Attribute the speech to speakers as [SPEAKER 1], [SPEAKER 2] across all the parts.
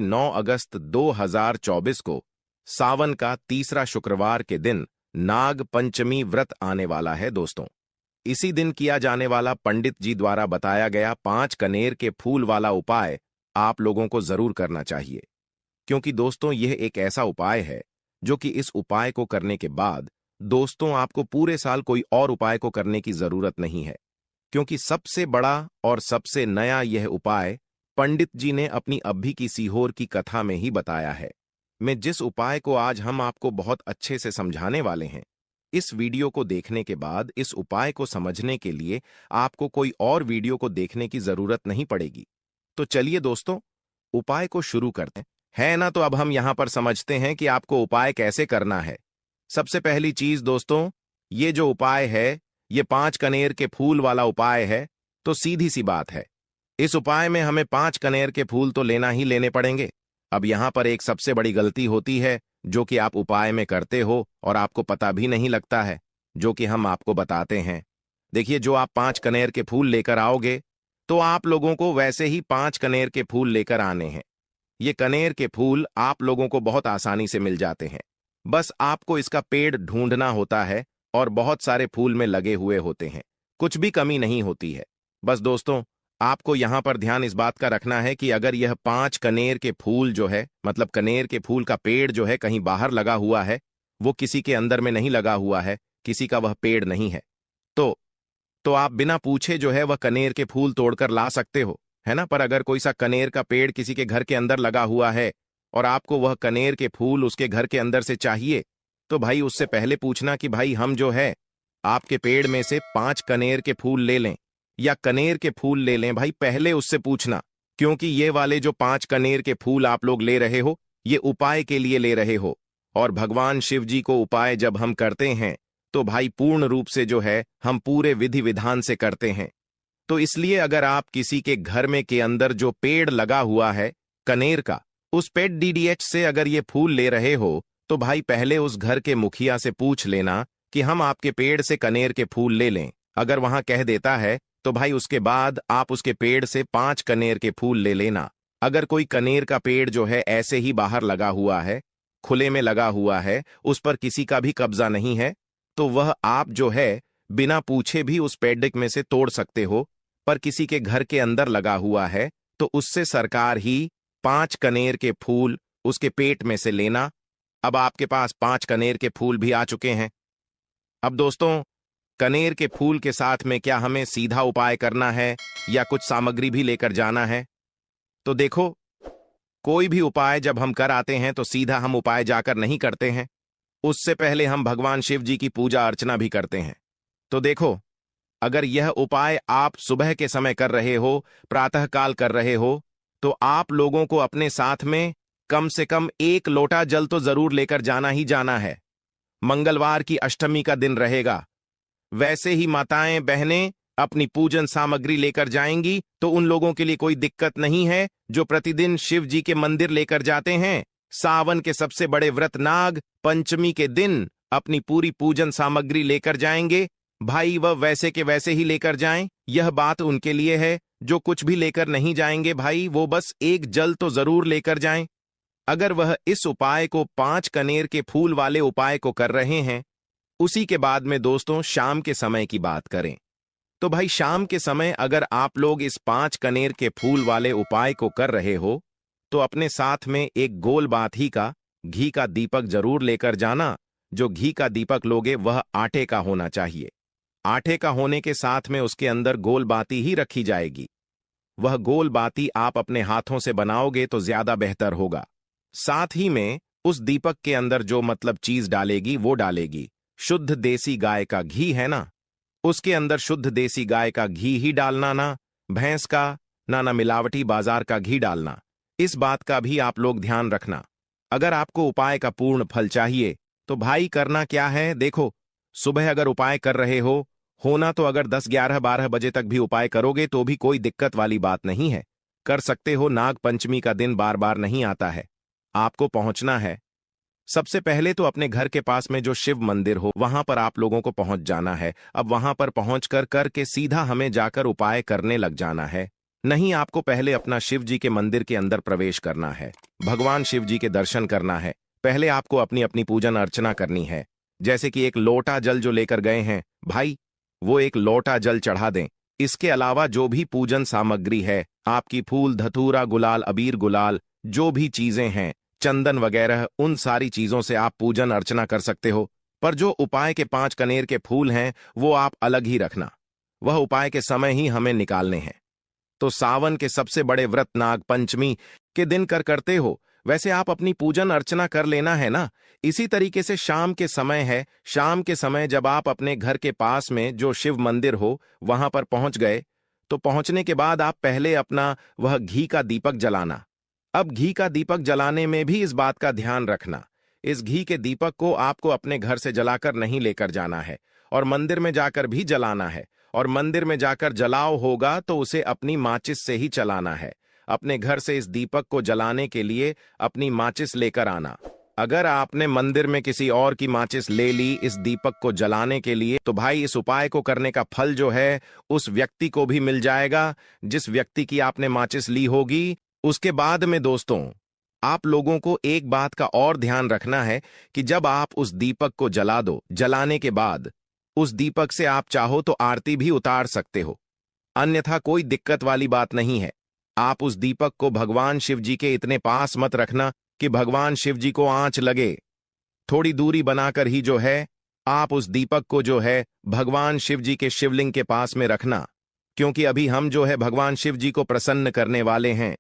[SPEAKER 1] कि 9 अगस्त 2024 को सावन का तीसरा शुक्रवार के दिन नाग पंचमी व्रत आने वाला है दोस्तों। इसी दिन किया जाने वाला पंडित जी द्वारा बताया गया 5 कनेर के फूल वाला उपाय आप लोगों को जरूर करना चाहिए, क्योंकि दोस्तों यह एक ऐसा उपाय है जो कि इस उपाय को करने के बाद दोस्तों आपको पूरे साल कोई और उपाय को करने की जरूरत नहीं है, क्योंकि सबसे बड़ा और सबसे नया यह उपाय पंडित जी ने अपनी अभी की सीहोर की कथा में ही बताया है। मैं जिस उपाय को आज हम आपको बहुत अच्छे से समझाने वाले हैं, इस वीडियो को देखने के बाद इस उपाय को समझने के लिए आपको कोई और वीडियो को देखने की जरूरत नहीं पड़ेगी। तो चलिए दोस्तों, उपाय को शुरू करते हैं ना। तो अब हम यहां पर समझते हैं कि आपको उपाय कैसे करना है। सबसे पहली चीज दोस्तों, ये जो उपाय है ये 5 कनेर के फूल वाला उपाय है। तो सीधी सी बात है, इस उपाय में हमें 5 कनेर के फूल तो लेना ही लेने पड़ेंगे। अब यहां पर एक सबसे बड़ी गलती होती है जो कि आप उपाय में करते हो और आपको पता भी नहीं लगता है, जो कि हम आपको बताते हैं। देखिए, जो आप 5 कनेर के फूल लेकर आओगे तो आप लोगों को वैसे ही 5 कनेर के फूल लेकर आने हैं। ये कनेर के फूल आप लोगों को बहुत आसानी से मिल जाते हैं। बस आपको इसका पेड़ ढूंढना होता है और बहुत सारे फूल में लगे हुए होते हैं, कुछ भी कमी नहीं होती है। बस दोस्तों, आपको यहां पर ध्यान इस बात का रखना है कि अगर यह 5 कनेर के फूल जो है, मतलब कनेर के फूल का पेड़ जो है कहीं बाहर लगा हुआ है, वो किसी के अंदर में नहीं लगा हुआ है, किसी का वह पेड़ नहीं है, तो आप बिना पूछे जो है वह कनेर के फूल तोड़कर ला सकते हो, है ना। पर अगर कोई सा कनेर का पेड़ किसी के घर के अंदर लगा हुआ है और आपको वह कनेर के फूल उसके घर के अंदर से चाहिए, तो भाई उससे पहले पूछना कि भाई हम जो है आपके पेड़ में से 5 कनेर के फूल ले लें या कनेर के फूल ले लें। भाई पहले उससे पूछना, क्योंकि ये वाले जो 5 कनेर के फूल आप लोग ले रहे हो ये उपाय के लिए ले रहे हो, और भगवान शिव जी को उपाय जब हम करते हैं तो भाई पूर्ण रूप से जो है हम पूरे विधि विधान से करते हैं। तो इसलिए अगर आप किसी के घर में के अंदर जो पेड़ लगा हुआ है कनेर का, उस पेड़ डीडीएच से अगर ये फूल ले रहे हो, तो भाई पहले उस घर के मुखिया से पूछ लेना कि हम आपके पेड़ से कनेर के फूल ले लें। अगर वहां कह देता है तो भाई उसके बाद आप उसके पेड़ से 5 कनेर के फूल ले लेना। अगर कोई कनेर का पेड़ जो है ऐसे ही बाहर लगा हुआ है, खुले में लगा हुआ है, उस पर किसी का भी कब्जा नहीं है, तो वह आप जो है बिना पूछे भी उस पेड़ में से तोड़ सकते हो। पर किसी के घर के अंदर लगा हुआ है तो उससे सरकार ही 5 कनेर के फूल उसके पेट में से लेना। अब आपके पास 5 कनेर के फूल भी आ चुके हैं। अब दोस्तों, कनेर के फूल के साथ में क्या हमें सीधा उपाय करना है या कुछ सामग्री भी लेकर जाना है? तो देखो, कोई भी उपाय जब हम कर आते हैं तो सीधा हम उपाय जाकर नहीं करते हैं, उससे पहले हम भगवान शिव जी की पूजा अर्चना भी करते हैं। तो देखो, अगर यह उपाय आप सुबह के समय कर रहे हो, प्रातःकाल कर रहे हो, तो आप लोगों को अपने साथ में कम से कम 1 लोटा जल तो जरूर लेकर जाना ही जाना है। मंगलवार की अष्टमी का दिन रहेगा। वैसे ही माताएं बहनें अपनी पूजन सामग्री लेकर जाएंगी तो उन लोगों के लिए कोई दिक्कत नहीं है जो प्रतिदिन शिव जी के मंदिर लेकर जाते हैं। सावन के सबसे बड़े व्रत नाग पंचमी के दिन अपनी पूरी पूजन सामग्री लेकर जाएंगे। भाई वह वैसे के वैसे ही लेकर जाएं, यह बात उनके लिए है। जो कुछ भी लेकर नहीं जाएंगे भाई वो बस 1 जल तो जरूर लेकर जाएं। अगर वह इस उपाय को 5 कनेर के फूल वाले उपाय को कर रहे हैं, उसी के बाद में दोस्तों शाम के समय की बात करें, तो भाई शाम के समय अगर आप लोग इस 5 कनेर के फूल वाले उपाय को कर रहे हो, तो अपने साथ में एक गोल बाती का घी का दीपक जरूर लेकर जाना। जो घी का दीपक लोगे वह आटे का होना चाहिए। आटे का होने के साथ में उसके अंदर गोल बाती ही रखी जाएगी। वह गोल बाती आप अपने हाथों से बनाओगे तो ज्यादा बेहतर होगा। साथ ही में उस दीपक के अंदर जो मतलब चीज डालेगी वो डालेगी शुद्ध देसी गाय का घी, है ना। उसके अंदर शुद्ध देसी गाय का घी ही डालना, ना भैंस का, ना मिलावटी बाजार का घी डालना। इस बात का भी आप लोग ध्यान रखना। अगर आपको उपाय का पूर्ण फल चाहिए तो भाई करना क्या है, देखो, सुबह अगर उपाय कर रहे होना तो अगर 10, 11, 12 बजे तक भी उपाय करोगे तो भी कोई दिक्कत वाली बात नहीं है, कर सकते हो। नाग पंचमी का दिन बार बार नहीं आता है। आपको पहुंचना है सबसे पहले तो अपने घर के पास में जो शिव मंदिर हो वहां पर आप लोगों को पहुंच जाना है। अब वहां पर पहुंचकर करके सीधा हमें जाकर उपाय करने लग जाना है। नहीं, आपको पहले अपना शिव जी के मंदिर के अंदर प्रवेश करना है, भगवान शिव जी के दर्शन करना है। पहले आपको अपनी अपनी पूजन अर्चना करनी है। जैसे कि एक लोटा जल जो लेकर गए हैं भाई, वो एक लोटा जल चढ़ा दें। इसके अलावा जो भी पूजन सामग्री है, आपकी फूल, धतूरा, गुलाल, अबीर, गुलाल, जो भी चीजें हैं, चंदन वगैरह, उन सारी चीजों से आप पूजन अर्चना कर सकते हो। पर जो उपाय के 5 कनेर के फूल हैं, वो आप अलग ही रखना। वह उपाय के समय ही हमें निकालने हैं। तो सावन के सबसे बड़े व्रत नाग पंचमी के दिन करते हो, वैसे आप अपनी पूजन अर्चना कर लेना है ना। इसी तरीके से शाम के समय है, शाम के समय जब आप अपने घर के पास में जो शिव मंदिर हो वहां पर पहुंच गए, तो पहुंचने के बाद आप पहले अपना वह घी का दीपक जलाना। अब घी का दीपक जलाने में भी इस बात का ध्यान रखना, इस घी के दीपक को आपको अपने घर से जलाकर नहीं लेकर जाना है और मंदिर में जाकर भी जलाना है। और मंदिर में जाकर जलाओ होगा तो उसे अपनी माचिस से ही चलाना है। अपने घर से इस दीपक को जलाने के लिए अपनी माचिस लेकर आना। अगर आपने मंदिर में किसी और की माचिस ले ली इस दीपक को जलाने के लिए, तो भाई इस उपाय को करने का फल जो है उस व्यक्ति को भी मिल जाएगा जिस व्यक्ति की आपने माचिस ली होगी। उसके बाद में दोस्तों, आप लोगों को एक बात का और ध्यान रखना है कि जब आप उस दीपक को जला दो, जलाने के बाद उस दीपक से आप चाहो तो आरती भी उतार सकते हो, अन्यथा कोई दिक्कत वाली बात नहीं है। आप उस दीपक को भगवान शिव जी के इतने पास मत रखना कि भगवान शिव जी को आंच लगे। थोड़ी दूरी बनाकर ही जो है आप उस दीपक को जो है भगवान शिव जी के शिवलिंग के पास में रखना, क्योंकि अभी हम जो है भगवान शिव जी को प्रसन्न करने वाले हैं।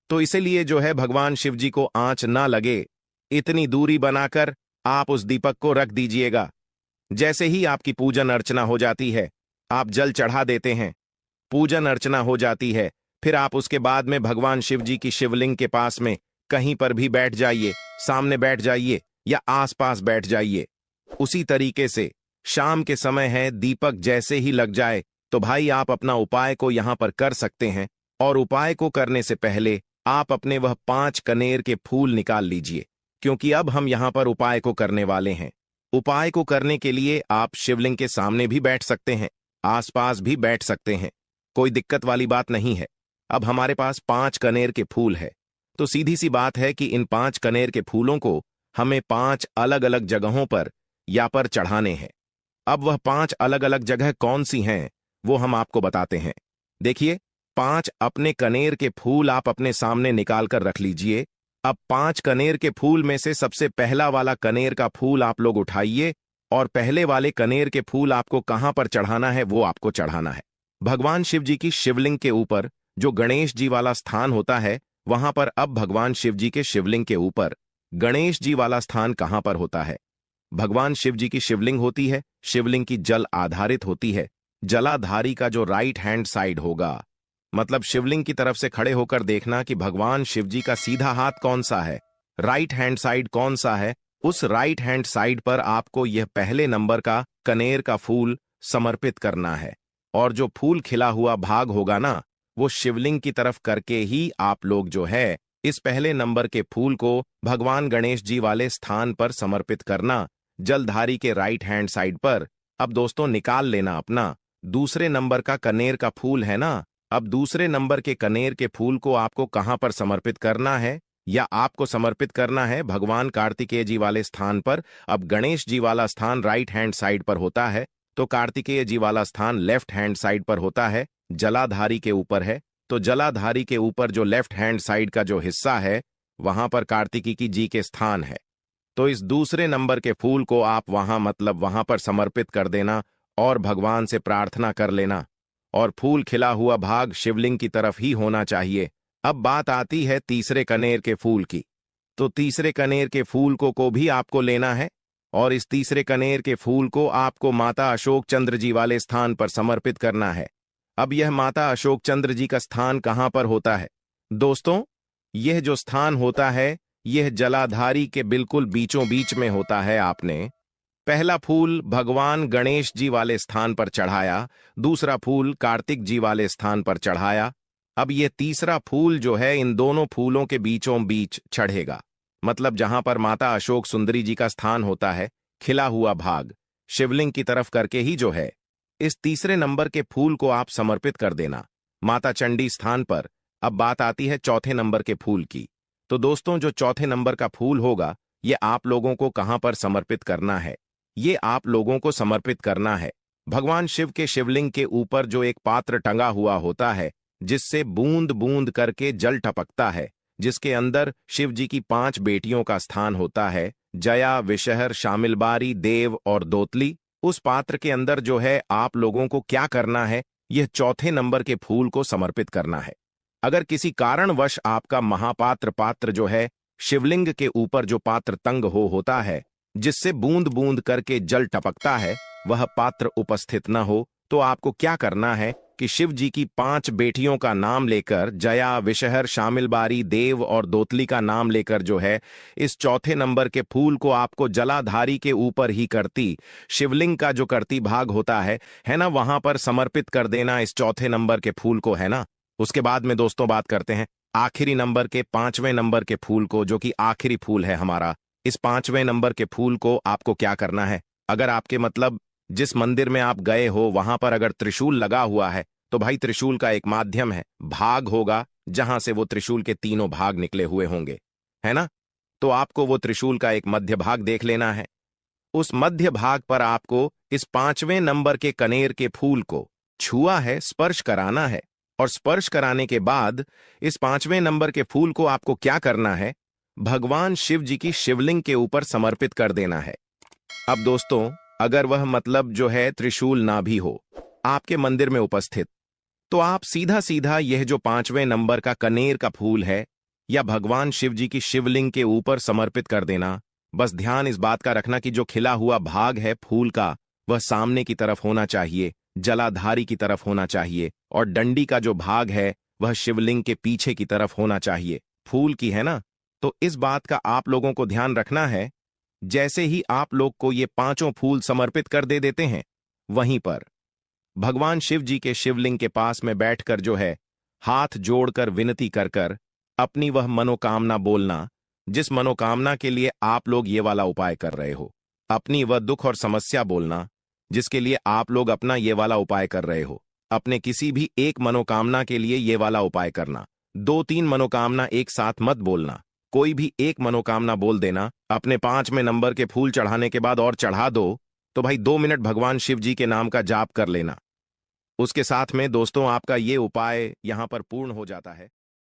[SPEAKER 1] तो इसीलिए जो है भगवान शिव जी को आंच ना लगे, इतनी दूरी बनाकर आप उस दीपक को रख दीजिएगा। जैसे ही आपकी पूजन अर्चना हो जाती है, आप जल चढ़ा देते हैं, पूजन अर्चना हो जाती है, फिर आप उसके बाद में भगवान शिव जी की शिवलिंग के पास में कहीं पर भी बैठ जाइए, सामने बैठ जाइए या आसपास बैठ जाइए। उसी तरीके से शाम के समय है, दीपक जैसे ही लग जाए तो भाई आप अपना उपाय को यहां पर कर सकते हैं। और उपाय को करने से पहले आप अपने वह 5 कनेर के फूल निकाल लीजिए, क्योंकि अब हम यहां पर उपाय को करने वाले हैं। उपाय को करने के लिए आप शिवलिंग के सामने भी बैठ सकते हैं, आसपास भी बैठ सकते हैं, कोई दिक्कत वाली बात नहीं है। अब हमारे पास 5 कनेर के फूल है, तो सीधी सी बात है कि इन 5 कनेर के फूलों को हमें 5 अलग अलग जगहों पर या पर चढ़ाने हैं। अब वह 5 अलग अलग जगह कौन सी हैं वो हम आपको बताते हैं। देखिए, 5 अपने कनेर के फूल आप अपने सामने निकाल कर रख लीजिए। अब 5 कनेर के फूल में से सबसे पहला वाला कनेर का फूल आप लोग उठाइए और पहले वाले कनेर के फूल आपको कहां पर चढ़ाना है वो आपको चढ़ाना है भगवान शिव जी की शिवलिंग के ऊपर। जो गणेश जी वाला स्थान होता है वहां पर अब भगवान शिव जी के शिवलिंग के ऊपर गणेश जी वाला स्थान कहां पर होता है? भगवान शिव जी की शिवलिंग होती है, शिवलिंग की जल आधारित होती है। जलाधारी का जो राइट हैंड साइड होगा, मतलब शिवलिंग की तरफ से खड़े होकर देखना कि भगवान शिव जी का सीधा हाथ कौन सा है, राइट हैंड साइड कौन सा है। उस राइट हैंड साइड पर आपको यह पहले नंबर का कनेर का फूल समर्पित करना है। और जो फूल खिला हुआ भाग होगा ना, वो शिवलिंग की तरफ करके ही आप लोग जो है इस पहले नंबर के फूल को भगवान गणेश जी वाले स्थान पर समर्पित करना, जलधारी के राइट हैंड साइड पर। अब दोस्तों निकाल लेना अपना दूसरे नंबर का कनेर का फूल है ना। अब दूसरे नंबर के कनेर के फूल को आपको कहां पर समर्पित करना है? या आपको समर्पित करना है भगवान कार्तिकेय जी वाले स्थान पर। अब गणेश जी वाला स्थान राइट हैंड साइड पर होता है, तो कार्तिकेय जी वाला स्थान लेफ्ट हैंड साइड पर होता है, जलाधारी के ऊपर है। तो जलाधारी के ऊपर जो लेफ्ट हैंड साइड का जो हिस्सा है वहां पर कार्तिकेय जी के स्थान है। तो इस दूसरे नंबर के फूल को आप वहां मतलब वहां पर समर्पित कर देना और भगवान से प्रार्थना कर लेना। और फूल खिला हुआ भाग शिवलिंग की तरफ ही होना चाहिए। अब बात आती है तीसरे कनेर के फूल की। तो तीसरे कनेर के फूल को भी आपको लेना है और इस तीसरे कनेर के फूल को आपको माता अशोक चंद्र जी वाले स्थान पर समर्पित करना है। अब यह माता अशोक चंद्र जी का स्थान कहां पर होता है दोस्तों? यह जो स्थान होता है यह जलाधारी के बिल्कुल बीचों बीच में होता है। आपने पहला फूल भगवान गणेश जी वाले स्थान पर चढ़ाया, दूसरा फूल कार्तिक जी वाले स्थान पर चढ़ाया। अब यह तीसरा फूल जो है इन दोनों फूलों के बीचों बीच चढ़ेगा, मतलब जहां पर माता अशोक सुंदरी जी का स्थान होता है, खिला हुआ भाग शिवलिंग की तरफ करके ही जो है इस तीसरे नंबर के फूल को आप समर्पित कर देना। माता चंडी स्थान पर। अब बात आती है चौथे नंबर के फूल की। तो दोस्तों, जो चौथे नंबर का फूल होगा, ये आप लोगों को कहां पर समर्पित करना है? ये आप लोगों को समर्पित करना है भगवान शिव के शिवलिंग के ऊपर जो एक पात्र टंगा हुआ होता है, जिससे बूंद बूंद करके जल टपकता है, जिसके अंदर शिव जी की 5 बेटियों का स्थान होता है, जया, विषहर, शामिलबारी, देव और दोतली। उस पात्र के अंदर जो है आप लोगों को क्या करना है? यह चौथे नंबर के फूल को समर्पित करना है। अगर किसी कारणवश आपका महापात्र पात्र जो है शिवलिंग के ऊपर जो पात्र तंग होता है, जिससे बूंद बूंद करके जल टपकता है, वह पात्र उपस्थित न हो, तो आपको क्या करना है कि शिव जी की 5 बेटियों का नाम लेकर, जया, विषहर, शामिलबारी, देव और दोतली का नाम लेकर जो है इस चौथे नंबर के फूल को आपको जलाधारी के ऊपर ही करती शिवलिंग का जो करती भाग होता है ना, वहां पर समर्पित कर देना इस चौथे नंबर के फूल को, है ना। उसके बाद में दोस्तों बात करते हैं आखिरी नंबर के 5वें नंबर के फूल को, जो कि आखिरी फूल है हमारा। इस 5वें नंबर के फूल को आपको क्या करना है? अगर आपके मतलब जिस मंदिर में आप गए हो वहां पर अगर त्रिशूल लगा हुआ है, तो भाई त्रिशूल का एक माध्यम है, भाग होगा, जहां से वो त्रिशूल के तीनों भाग निकले हुए होंगे, है ना। तो आपको वो त्रिशूल का एक मध्य भाग देख लेना है। उस मध्य भाग पर आपको इस 5वें नंबर के कनेर के फूल को छुआ है, स्पर्श कराना है। और स्पर्श कराने के बाद इस 5वें नंबर के फूल को आपको क्या करना है? भगवान शिव जी की शिवलिंग के ऊपर समर्पित कर देना है। अब दोस्तों, अगर वह मतलब जो है त्रिशूल ना भी हो आपके मंदिर में उपस्थित, तो आप सीधा सीधा यह जो 5वें नंबर का कनेर का फूल है या भगवान शिव जी की शिवलिंग के ऊपर समर्पित कर देना। बस ध्यान इस बात का रखना कि जो खिला हुआ भाग है फूल का, वह सामने की तरफ होना चाहिए, जलाधारी की तरफ होना चाहिए, और डंडी का जो भाग है वह शिवलिंग के पीछे की तरफ होना चाहिए, फूल की, है ना। तो इस बात का आप लोगों को ध्यान रखना है। जैसे ही आप लोग को ये 5 फूल समर्पित कर दे देते हैं, वहीं पर भगवान शिव जी के शिवलिंग के पास में बैठकर जो है हाथ जोड़कर विनती कर कर अपनी वह मनोकामना बोलना, जिस मनोकामना के लिए आप लोग ये वाला उपाय कर रहे हो। अपनी वह दुख और समस्या बोलना जिसके लिए आप लोग अपना ये वाला उपाय कर रहे हो। अपने किसी भी एक मनोकामना के लिए ये वाला उपाय करना। 2-3 मनोकामना एक साथ मत बोलना, कोई भी एक मनोकामना बोल देना। अपने 5वें नंबर के फूल चढ़ाने के बाद और चढ़ा दो, तो भाई 2 मिनट भगवान शिव जी के नाम का जाप कर लेना। उसके साथ में दोस्तों आपका ये उपाय यहां पर पूर्ण हो जाता है।